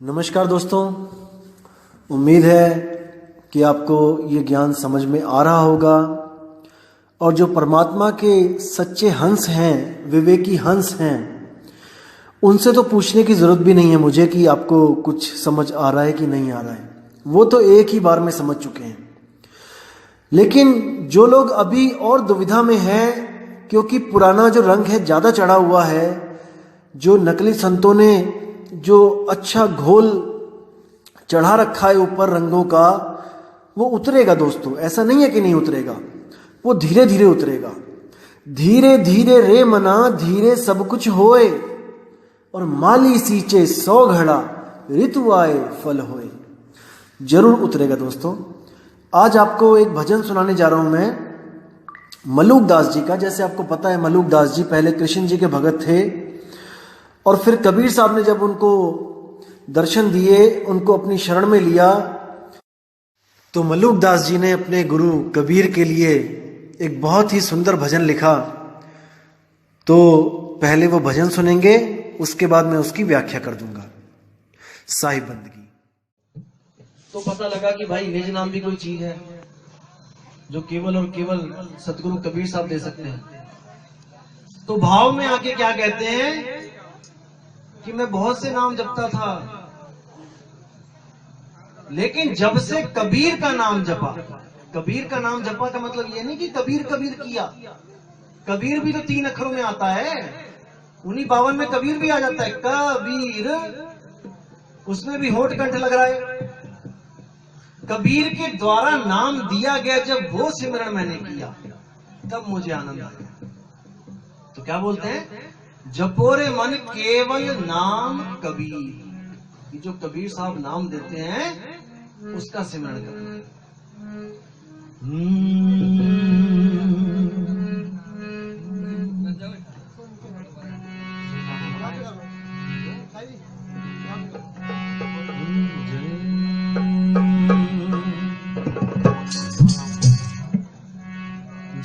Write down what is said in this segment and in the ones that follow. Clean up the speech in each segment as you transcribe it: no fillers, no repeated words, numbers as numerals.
नमस्कार दोस्तों, उम्मीद है कि आपको ये ज्ञान समझ में आ रहा होगा और जो परमात्मा के सच्चे हंस हैं, विवेकी हंस हैं, उनसे तो पूछने की ज़रूरत भी नहीं है मुझे कि आपको कुछ समझ आ रहा है कि नहीं आ रहा है। वो तो एक ही बार में समझ चुके हैं। लेकिन जो लोग अभी और दुविधा में हैं, क्योंकि पुराना जो रंग है ज़्यादा चढ़ा हुआ है, जो नकली संतों ने जो अच्छा घोल चढ़ा रखा है ऊपर रंगों का, वो उतरेगा दोस्तों। ऐसा नहीं है कि नहीं उतरेगा, वो धीरे धीरे उतरेगा। धीरे धीरे रे मना धीरे सब कुछ होए, और माली सींचे 100 घड़ा ऋतु आए फल होए। जरूर उतरेगा दोस्तों। आज आपको एक भजन सुनाने जा रहा हूं मैं मलूक दास जी का। जैसे आपको पता है, मलूक दास जी पहले कृष्ण जी के भगत थे और फिर कबीर साहब ने जब उनको दर्शन दिए, उनको अपनी शरण में लिया, तो मलूक दास जी ने अपने गुरु कबीर के लिए एक बहुत ही सुंदर भजन लिखा। तो पहले वो भजन सुनेंगे, उसके बाद मैं उसकी व्याख्या कर दूंगा। साहिब बंदगी। तो पता लगा कि भाई निज नाम भी कोई चीज है जो केवल और केवल सतगुरु कबीर साहब दे सकते हैं। तो भाव में आके क्या कहते हैं कि मैं बहुत से नाम जपता था, लेकिन जब से कबीर का नाम जपा। कबीर का नाम जपा का मतलब ये नहीं कि कबीर कबीर किया। कबीर भी तो 3 अक्षरों में आता है। उन्हीं 52 में कबीर भी आ जाता है, कबीर, उसमें भी होठ कंठ लग रहा है। कबीर के द्वारा नाम दिया गया, जब वो सिमरन मैंने किया तब मुझे आनंद आया। तो क्या बोलते हैं, जपोरे मन केवल नाम कबीर। ये जो कबीर साहब नाम देते हैं उसका सिमरन करना है।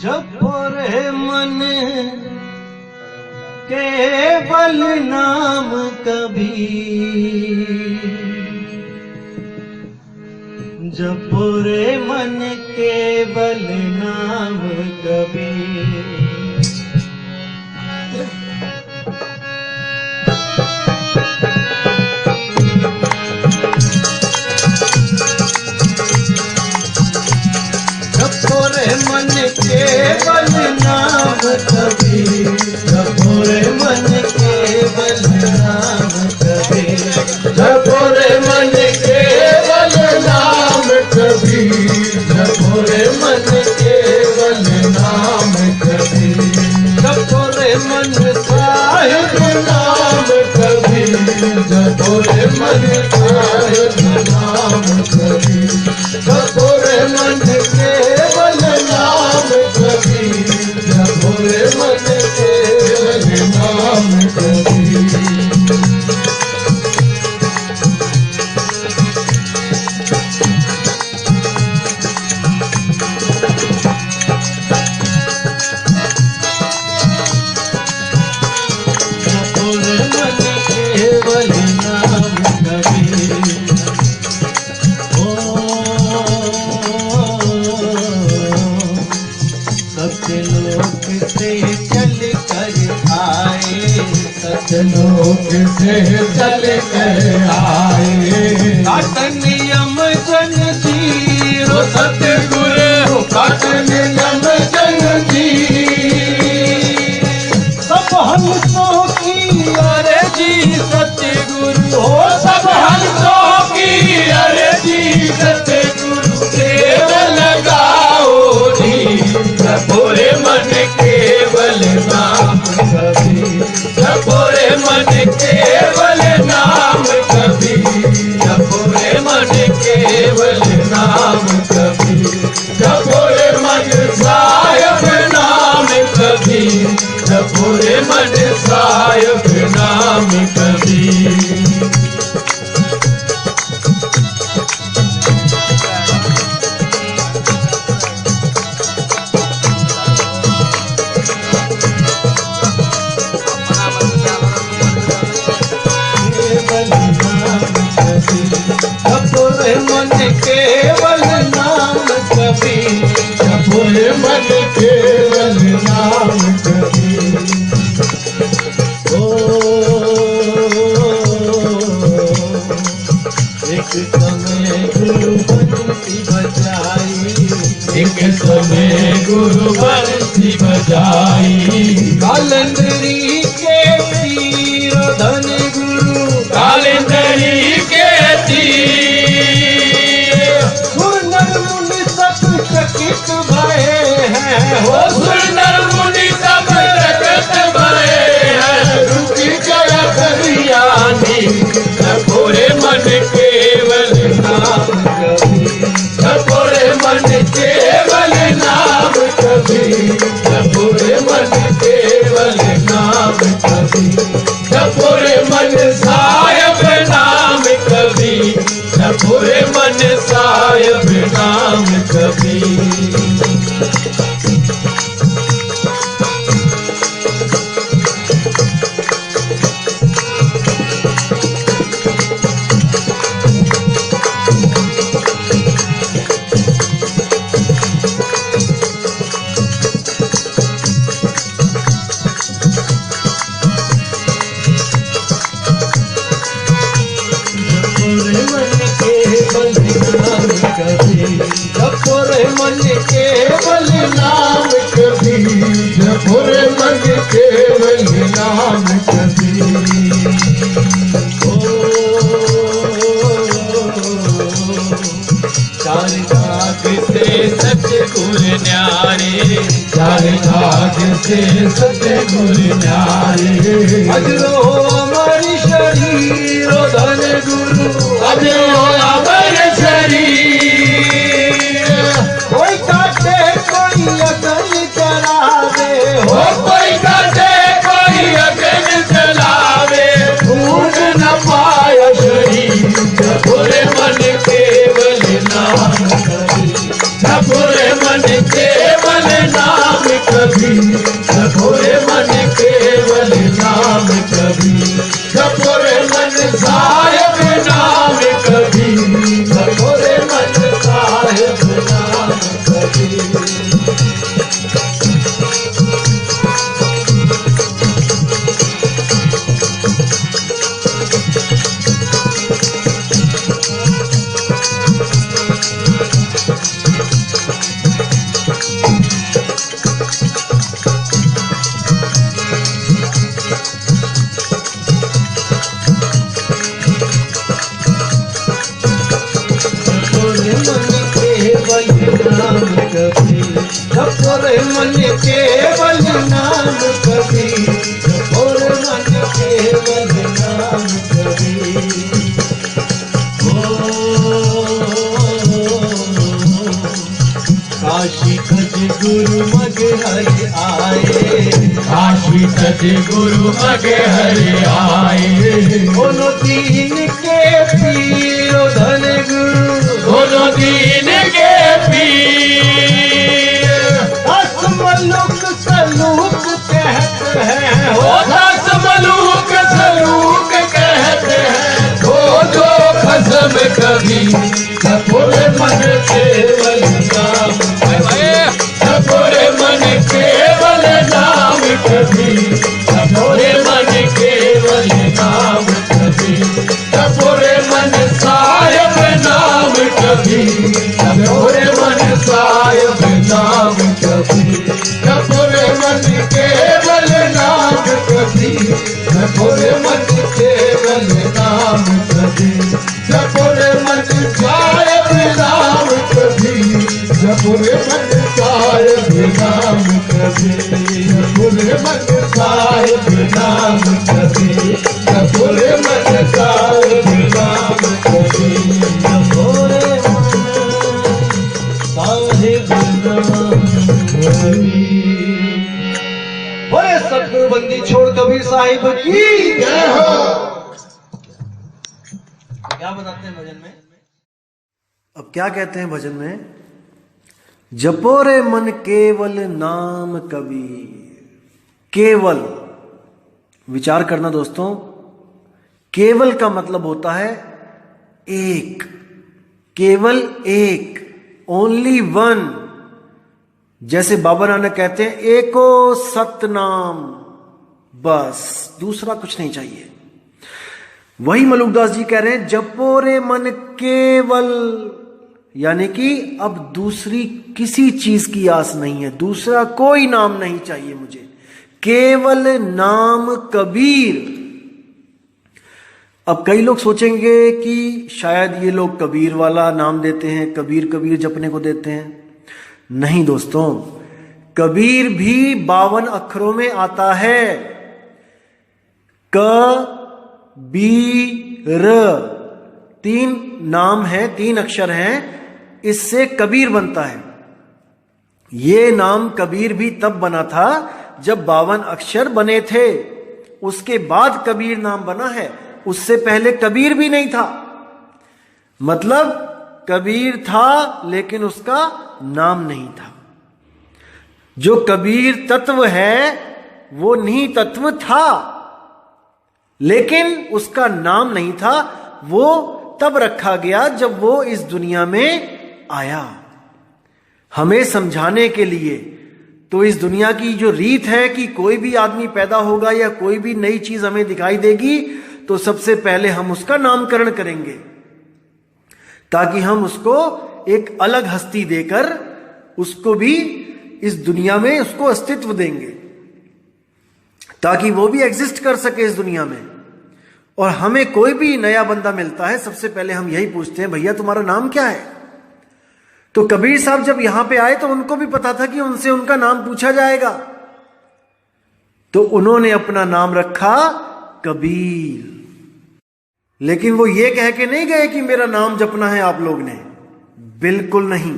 जपोरे मन केवल नाम कबीर, जपोरे मन केवल नाम कबीर। जपोरे मन केवल नाम कबीर, जपोरे मन केवल नाम कबीर, जपोरे मन केवल नाम कबीर, जपोरे मन केवल नाम कबीर, जपोरे मन साहिब नाम कबीर, जपोरे मन साहिब नाम कबीर, जपोरे मन केवल नाम कबीर, जपोरे मन केवल नाम कबीर। सतलोक से चल कर आए, काट नियम जन जीरो सतगुरु, काट नियम जन जी। सब हंसों की अरे जी सतगुरु हो, सब हंसों की अरे जी सतगुरु, देव लगाओ जी। जपोरे मन केवल नाम कबीर, जपोरे मन केवल नाम कबीर, जपोरे मन केवल नाम कबीर, जपोरे मन जपो रे मन केवल नाम कबीर, जपो रे मन केवल नाम कबीर। एक समय गुरु बंसी बजाई, एक समय गुरु बंसी बजाई। कालंदरी के तीर धन गुरु, कालिंदरी के तीर सुनर मुनि सब चकित भये हैं, हो सुंदर मुनि सब जगत भये हैं। रुचि जय करियानी जपो रे मन केवल नाम कबीर, जपो रे मन केवल नाम कबीर, जपो रे मन केवल नाम कबीर, जपो रे मन साहिब नाम कबीर, जपो रे मन साहिब नाम कबीर। जपो रे मन केवल नाम कबीर, जपो रे मन केवल नाम कबीर। चार भाग से सतगुर न्यारे, चार भाग से सतगुर न्यारे। अजरो अमर शरीर धन गुरु, अजरो अमर शरीर कोई काटे कोई अगन करावे, हो कोई काटे कोई अगन जलावे। भूल न पाया शरीर जपो रे मन केवल नाम कबीर, जपो रे मन केवल नाम कबीर, जपो रे मन केवल नाम कबीर, जपो रे मन साहिब नाम कबीर, जपो रे मन साहिब नाम कबीर। जपो रे मन केवल नाम कबीर, जपो रे मन केवल नाम कबीर। काशी खज गुरु मग हरि आए, काशी खज गुरु मग हरि आए। दोनों दीन के पीर धन गुरु, दोनों दीन के पीर मलुक सलूक कहते हैं, हो दस मलूक सलूक कहते हैं। दो खसम कभी जपो रे मन केवल नाम कबीर, जपो रे मन केवल नाम कबीर, जपो रे मन केवल नाम कबीर, जपो रे मन साहिब नाम कबीर, जपो रे मन साहिब नाम कबीर, जपो रे मन केवल नाम कबीर, जपो रे मन केवल नाम कबीर, जपो रे मन साहिब नाम कबीर, जपो रे मन साहिब नाम कबीर, जपो रे मन साहिब नाम कबीर, जपो रे मन साहिब नाम कबीर, जपो रे साहिब नाम कबीर। बोले सतगुरु बंदी छोड़ कबीर साहिब की जय हो। क्या बताते हैं भजन में? अब क्या कहते हैं भजन में? जपो रे मन केवल नाम कबीर। केवल, विचार करना दोस्तों, केवल का मतलब होता है एक, केवल एक, ओनली वन। जैसे बाबा नानक कहते हैं एको सतनाम, बस दूसरा कुछ नहीं चाहिए। वही मलुकदास जी कह रहे हैं जपो रे मन केवल, यानी कि अब दूसरी किसी चीज की आस नहीं है, दूसरा कोई नाम नहीं चाहिए मुझे, केवल नाम कबीर। अब कई लोग सोचेंगे कि शायद ये लोग कबीर वाला नाम देते हैं, कबीर कबीर जपने को देते हैं। नहीं दोस्तों, कबीर भी 52 अक्षरों में आता है। क बी र, 3 नाम है, 3 अक्षर हैं, इससे कबीर बनता है। ये नाम कबीर भी तब बना था जब 52 अक्षर बने थे, उसके बाद कबीर नाम बना है, उससे पहले कबीर भी नहीं था। मतलब कबीर था लेकिन उसका नाम नहीं था। जो कबीर तत्व है वो नी तत्व था, लेकिन उसका नाम नहीं था। वो तब रखा गया जब वो इस दुनिया में आया, हमें समझाने के लिए। तो इस दुनिया की जो रीत है कि कोई भी आदमी पैदा होगा या कोई भी नई चीज हमें दिखाई देगी तो सबसे पहले हम उसका नामकरण करेंगे, ताकि हम उसको एक अलग हस्ती देकर उसको भी इस दुनिया में उसको अस्तित्व देंगे, ताकि वो भी एग्जिस्ट कर सके इस दुनिया में। और हमें कोई भी नया बंदा मिलता है, सबसे पहले हम यही पूछते हैं, भैया तुम्हारा नाम क्या है? तो कबीर साहब जब यहां पे आए तो उनको भी पता था कि उनसे उनका नाम पूछा जाएगा, तो उन्होंने अपना नाम रखा कबीर। लेकिन वो ये कह के नहीं गए कि मेरा नाम जपना है आप लोग ने, बिल्कुल नहीं।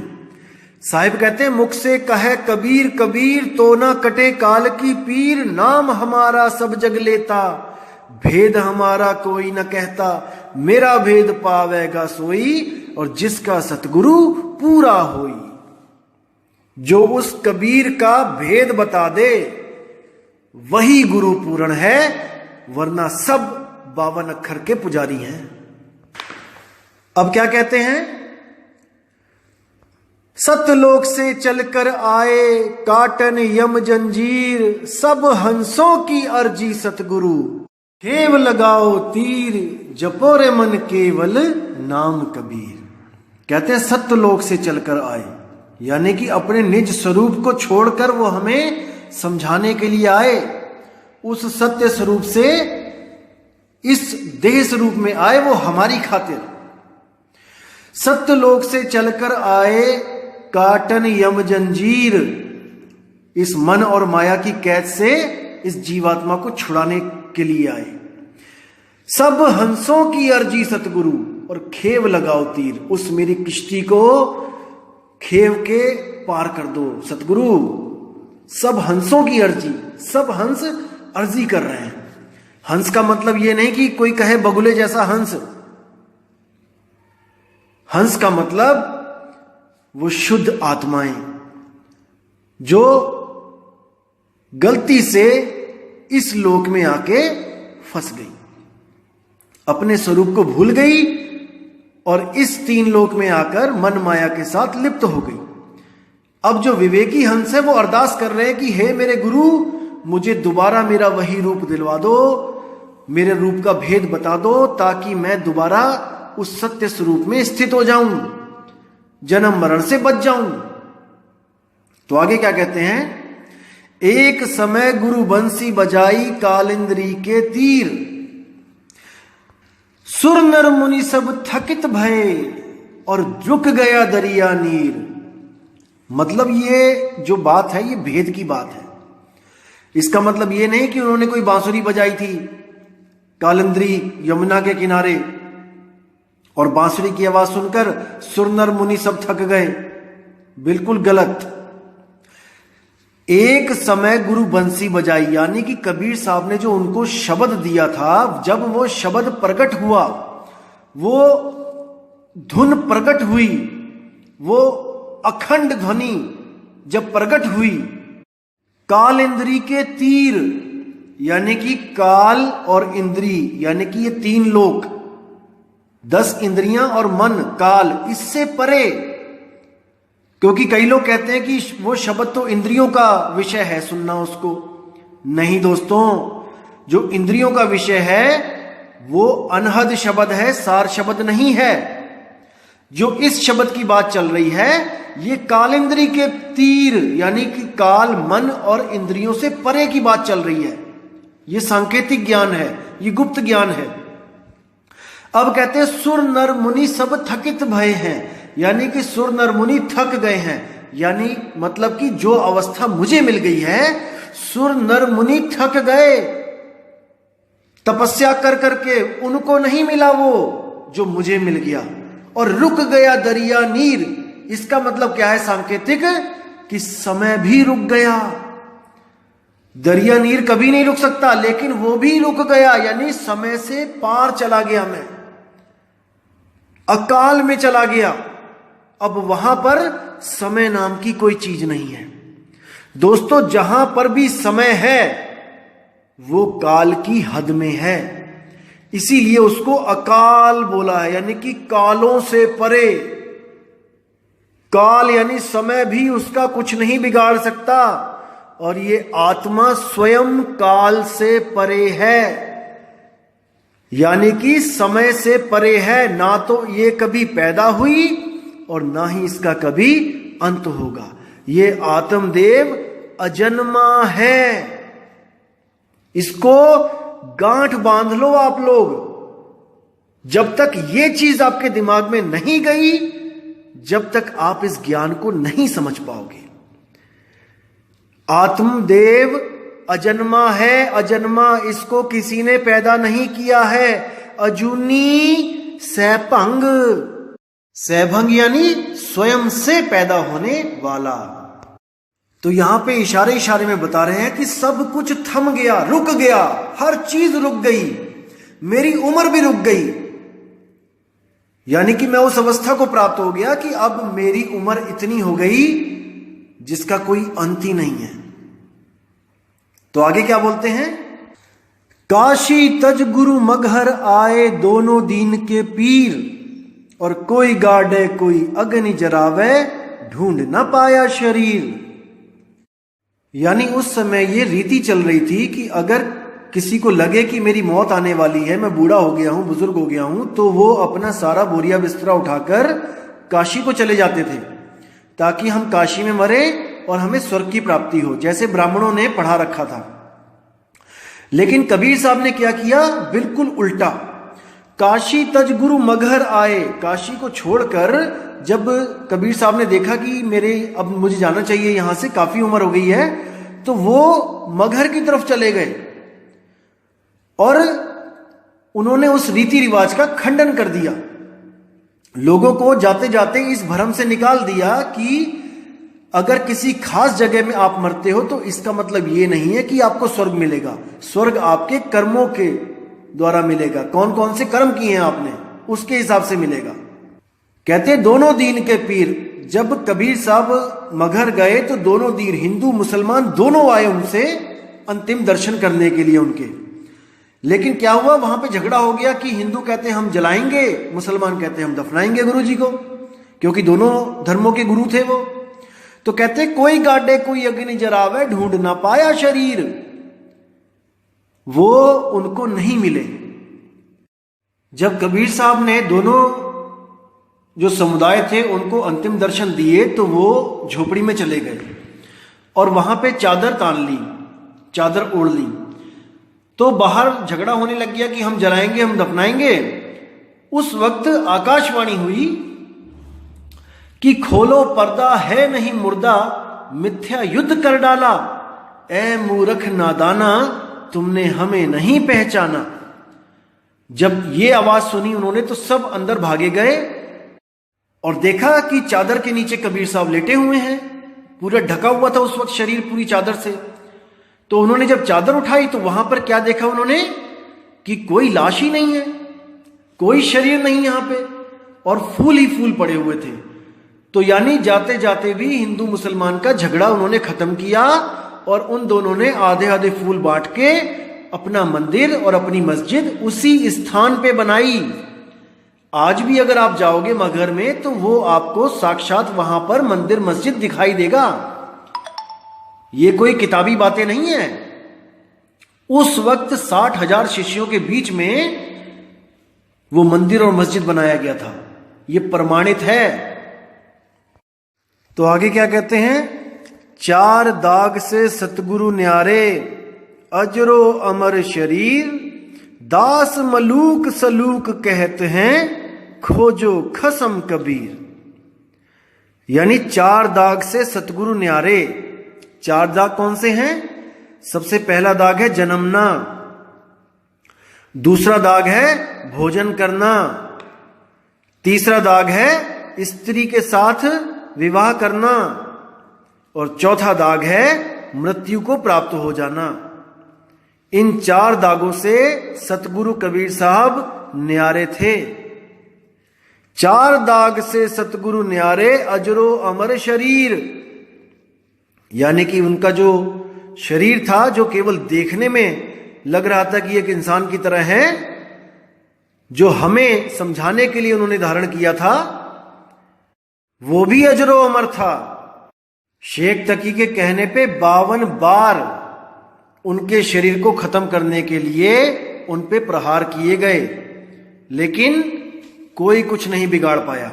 साहिब कहते हैं मुख से कहे कबीर कबीर, तो ना कटे काल की पीर। नाम हमारा सब जग लेता, भेद हमारा कोई न कहता। मेरा भेद पावेगा सोई, और जिसका सतगुरु पूरा होई। जो उस कबीर का भेद बता दे वही गुरु पूर्ण है, वरना सब 52 अक्षर के पुजारी हैं। अब क्या कहते हैं? सतलोक से चलकर आए काटन यम जंजीर, सब हंसों की अर्जी सतगुरु। खेव लगाओ तीर, जपो रे मन केवल नाम कबीर। कहते हैं सत्यलोक से चलकर आए, यानी कि अपने निज स्वरूप को छोड़कर वो हमें समझाने के लिए आए। उस सत्य स्वरूप से इस देह स्वरूप में आए, वो हमारी खातिर। सत्यलोक से चलकर आए काटन यम जंजीर, इस मन और माया की कैद से इस जीवात्मा को छुड़ाने के लिए आए। सब हंसों की अर्जी सतगुरु, और खेव लगाओ तीर, उस मेरी किश्ती को खेव के पार कर दो सतगुरु। सब हंसों की अर्जी, सब हंस अर्जी कर रहे हैं। हंस का मतलब यह नहीं कि कोई कहे बगुले जैसा हंस। हंस का मतलब वो शुद्ध आत्माएं जो गलती से इस लोक में आके फंस गई, अपने स्वरूप को भूल गई और इस 3 लोक में आकर मन माया के साथ लिप्त हो गई। अब जो विवेकी हंस है वो अरदास कर रहे हैं कि हे मेरे गुरु, मुझे दोबारा मेरा वही रूप दिलवा दो, मेरे रूप का भेद बता दो, ताकि मैं दोबारा उस सत्य स्वरूप में स्थित हो जाऊं, जन्म मरण से बच जाऊं। तो आगे क्या कहते हैं? एक समय गुरु बंसी बजाई कालिंद्री के तीर, सुर नर मुनि सब थकित भये और झुक गया दरिया नीर। मतलब ये जो बात है ये भेद की बात है। इसका मतलब ये नहीं कि उन्होंने कोई बांसुरी बजाई थी कालिंद्री यमुना के किनारे और बांसुरी की आवाज सुनकर सुर नर मुनि सब थक गए, बिल्कुल गलत। एक समय गुरु बंसी बजाई, यानी कि कबीर साहब ने जो उनको शब्द दिया था, जब वो शब्द प्रकट हुआ, वो धुन प्रकट हुई, वो अखंड ध्वनि जब प्रकट हुई, काल इंद्री के तीर, यानी कि काल और इंद्री यानी कि ये 3 लोक, 10 इंद्रियां और मन, काल, इससे परे। क्योंकि कई लोग कहते हैं कि वो शब्द तो इंद्रियों का विषय है, सुनना उसको। नहीं दोस्तों, जो इंद्रियों का विषय है वो अनहद शब्द है, सार शब्द नहीं है। जो इस शब्द की बात चल रही है ये कालेंद्री के तीर, यानी कि काल, मन और इंद्रियों से परे की बात चल रही है। ये सांकेतिक ज्ञान है, ये गुप्त ज्ञान है। अब कहते हैं सुर नर मुनि सब थकित भय हैं, यानी कि सुर नर मुनि थक गए हैं। यानी मतलब कि जो अवस्था मुझे मिल गई है, सुर नर मुनि थक गए तपस्या कर करके, उनको नहीं मिला वो जो मुझे मिल गया। और रुक गया दरिया नीर, इसका मतलब क्या है सांकेतिक, कि समय भी रुक गया। दरिया नीर कभी नहीं रुक सकता, लेकिन वो भी रुक गया, यानी समय से पार चला गया, मैं अकाल में चला गया। अब वहां पर समय नाम की कोई चीज नहीं है। दोस्तों, जहां पर भी समय है वो काल की हद में है, इसीलिए उसको अकाल बोला है, यानी कि कालों से परे। काल यानी समय भी उसका कुछ नहीं बिगाड़ सकता, और ये आत्मा स्वयं काल से परे है, यानी कि समय से परे है। ना तो ये कभी पैदा हुई और ना ही इसका कभी अंत होगा। ये आत्मदेव अजन्मा है, इसको गांठ बांध लो आप लोग। जब तक ये चीज आपके दिमाग में नहीं गई, जब तक आप इस ज्ञान को नहीं समझ पाओगे। आत्मदेव अजन्मा है, अजन्मा, इसको किसी ने पैदा नहीं किया है। अजूनी सैभंग, सैभंग यानी स्वयं से पैदा होने वाला। तो यहां पे इशारे इशारे में बता रहे हैं कि सब कुछ थम गया, रुक गया, हर चीज रुक गई, मेरी उम्र भी रुक गई। यानी कि मैं उस अवस्था को प्राप्त हो गया कि अब मेरी उम्र इतनी हो गई जिसका कोई अंत ही नहीं है। तो आगे क्या बोलते हैं, काशी तज गुरु मगहर आए दोनों दीन के पीर, और कोई गाड़े कोई अग्नि जरावे ढूंढ न पाया शरीर। यानी उस समय ये रीति चल रही थी कि अगर किसी को लगे कि मेरी मौत आने वाली है, मैं बूढ़ा हो गया हूं, बुजुर्ग हो गया हूं, तो वो अपना सारा बोरिया बिस्तरा उठाकर काशी को चले जाते थे, ताकि हम काशी में मरे और हमें स्वर्ग की प्राप्ति हो, जैसे ब्राह्मणों ने पढ़ा रखा था। लेकिन कबीर साहब ने क्या किया, बिल्कुल उल्टा। काशी तज गुरु मगहर आए, काशी को छोड़कर जब कबीर साहब ने देखा कि अब मुझे जाना चाहिए, यहां से काफी उम्र हो गई है, तो वो मगहर की तरफ चले गए और उन्होंने उस रीति रिवाज का खंडन कर दिया। लोगों को जाते जाते इस भ्रम से निकाल दिया कि अगर किसी खास जगह में आप मरते हो तो इसका मतलब ये नहीं है कि आपको स्वर्ग मिलेगा। स्वर्ग आपके कर्मों के द्वारा मिलेगा, कौन कौन से कर्म किए हैं आपने, उसके हिसाब से मिलेगा। कहते दोनों दीन के पीर, जब कबीर साहब मगहर गए तो दोनों दीन, हिंदू मुसलमान दोनों आए उनसे अंतिम दर्शन करने के लिए उनके। लेकिन क्या हुआ, वहां पे झगड़ा हो गया कि हिंदू कहते हैं हम जलाएंगे, मुसलमान कहते हैं हम दफनाएंगे गुरु जी को, क्योंकि दोनों धर्मों के गुरु थे वो। तो कहते कोई गाड़े कोई अग्नि जरावे ढूंढ ना पाया शरीर, वो उनको नहीं मिले। जब कबीर साहब ने दोनों जो समुदाय थे उनको अंतिम दर्शन दिए तो वो झोपड़ी में चले गए और वहां पे चादर तान ली, चादर ओढ़ ली। तो बाहर झगड़ा होने लग गया कि हम जलाएंगे हम दफनाएंगे। उस वक्त आकाशवाणी हुई कि खोलो पर्दा है नहीं मुर्दा, मिथ्या युद्ध कर डाला, ए मूर्ख नादाना तुमने हमें नहीं पहचाना। जब ये आवाज सुनी उन्होंने तो सब अंदर भागे गए और देखा कि चादर के नीचे कबीर साहब लेटे हुए हैं, पूरा ढका हुआ था उस वक्त शरीर पूरी चादर से। तो उन्होंने जब चादर उठाई तो वहां पर क्या देखा उन्होंने कि कोई लाश ही नहीं है, कोई शरीर नहीं यहां पे, और फूल ही फूल पड़े हुए थे। तो यानी जाते जाते भी हिंदू मुसलमान का झगड़ा उन्होंने खत्म किया और उन दोनों ने आधे आधे फूल बांट के अपना मंदिर और अपनी मस्जिद उसी स्थान पे बनाई। आज भी अगर आप जाओगे मगहर में तो वो आपको साक्षात वहां पर मंदिर मस्जिद दिखाई देगा। ये कोई किताबी बातें नहीं है। उस वक्त 60,000 शिष्यों के बीच में वो मंदिर और मस्जिद बनाया गया था। ये प्रमाणित है। तो आगे क्या कहते हैं? 4 दाग से सतगुरु न्यारे, अजरो अमर शरीर, दास मलूक सलूक कहते हैं, खोजो खसम कबीर। यानी 4 दाग से सतगुरु न्यारे। 4 दाग कौन से हैं? सबसे पहला दाग है जन्मना, दूसरा दाग है भोजन करना, तीसरा दाग है स्त्री के साथ विवाह करना, और चौथा दाग है मृत्यु को प्राप्त हो जाना। इन 4 दागों से सतगुरु कबीर साहब न्यारे थे। 4 दाग से सतगुरु न्यारे, अजरो अमर शरीर। यानी कि उनका जो शरीर था, जो केवल देखने में लग रहा था कि एक इंसान की तरह है, जो हमें समझाने के लिए उन्होंने धारण किया था, वो भी अजरो अमर था। शेख तकी के कहने पे 52 बार उनके शरीर को खत्म करने के लिए उन पे प्रहार किए गए, लेकिन कोई कुछ नहीं बिगाड़ पाया।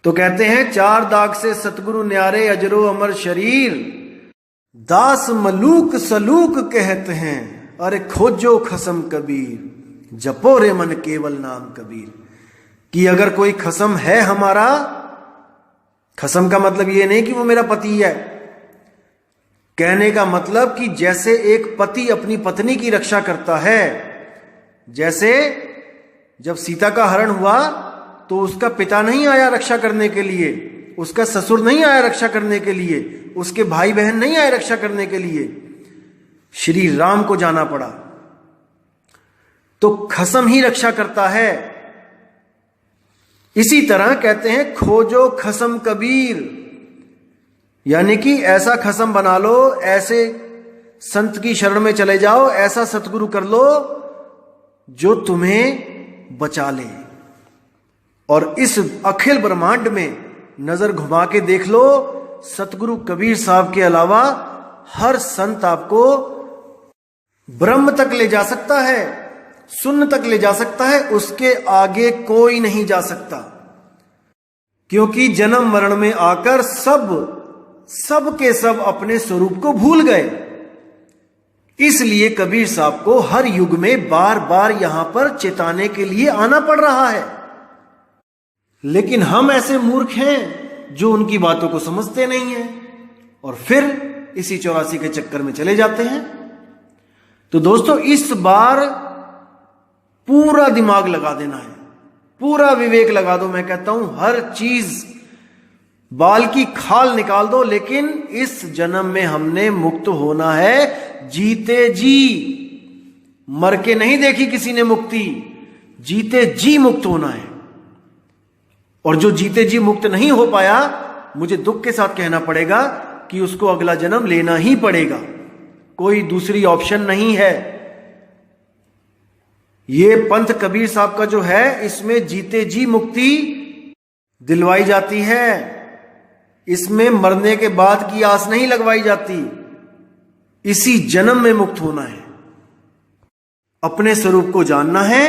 तो कहते हैं 4 दाग से सतगुरु न्यारे, अजरो अमर शरीर, दास मलूक सलूक कहते हैं, अरे खोजो खसम कबीर, जपो रे मन केवल नाम कबीर। कि अगर कोई खसम है हमारा, खसम का मतलब ये नहीं कि वो मेरा पति है, कहने का मतलब कि जैसे एक पति अपनी पत्नी की रक्षा करता है, जैसे जब सीता का हरण हुआ तो उसका पिता नहीं आया रक्षा करने के लिए, उसका ससुर नहीं आया रक्षा करने के लिए, उसके भाई बहन नहीं आए रक्षा करने के लिए, श्री राम को जाना पड़ा। तो खसम ही रक्षा करता है। इसी तरह कहते हैं खोजो खसम कबीर, यानी कि ऐसा खसम बना लो, ऐसे संत की शरण में चले जाओ, ऐसा सतगुरु कर लो जो तुम्हें बचा ले। और इस अखिल ब्रह्मांड में नजर घुमा के देख लो, सतगुरु कबीर साहब के अलावा हर संत आपको ब्रह्म तक ले जा सकता है, शून्य तक ले जा सकता है, उसके आगे कोई नहीं जा सकता। क्योंकि जन्म मरण में आकर सब के सब अपने स्वरूप को भूल गए। इसलिए कबीर साहब को हर युग में बार बार यहां पर चेताने के लिए आना पड़ रहा है। लेकिन हम ऐसे मूर्ख हैं जो उनकी बातों को समझते नहीं हैं और फिर इसी 84 के चक्कर में चले जाते हैं। तो दोस्तों, इस बार पूरा दिमाग लगा देना है, पूरा विवेक लगा दो। मैं कहता हूं हर चीज, बाल की खाल निकाल दो, लेकिन इस जन्म में हमने मुक्त होना है जीते जी। मर के नहीं देखी किसी ने मुक्ति, जीते जी मुक्त होना है। और जो जीते जी मुक्त नहीं हो पाया, मुझे दुख के साथ कहना पड़ेगा कि उसको अगला जन्म लेना ही पड़ेगा, कोई दूसरी ऑप्शन नहीं है। ये पंथ कबीर साहब का जो है, इसमें जीते जी मुक्ति दिलवाई जाती है, इसमें मरने के बाद की आस नहीं लगवाई जाती। इसी जन्म में मुक्त होना है, अपने स्वरूप को जानना है,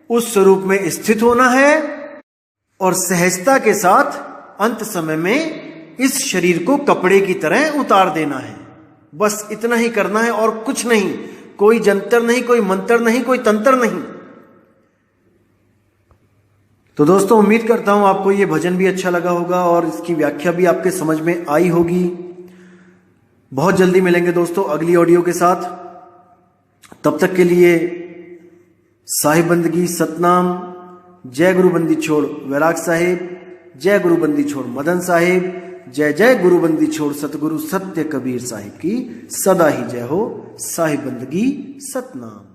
उस स्वरूप में स्थित होना है और सहजता के साथ अंत समय में इस शरीर को कपड़े की तरह उतार देना है। बस इतना ही करना है और कुछ नहीं, कोई जंतर नहीं, कोई मंत्र नहीं, कोई तंत्र नहीं। तो दोस्तों, उम्मीद करता हूं आपको ये भजन भी अच्छा लगा होगा और इसकी व्याख्या भी आपके समझ में आई होगी। बहुत जल्दी मिलेंगे दोस्तों अगली ऑडियो के साथ। तब तक के लिए साहिब बंदगी, सतनाम, जय गुरु बंदी छोड़ वैराग साहिब, जय गुरु बंदी छोड़ मदन साहिब, जय जय गुरु बंदी छोड़ सतगुरु सत्य कबीर साहिब की सदा ही जय हो। साहिब बंदगी, सतनाम।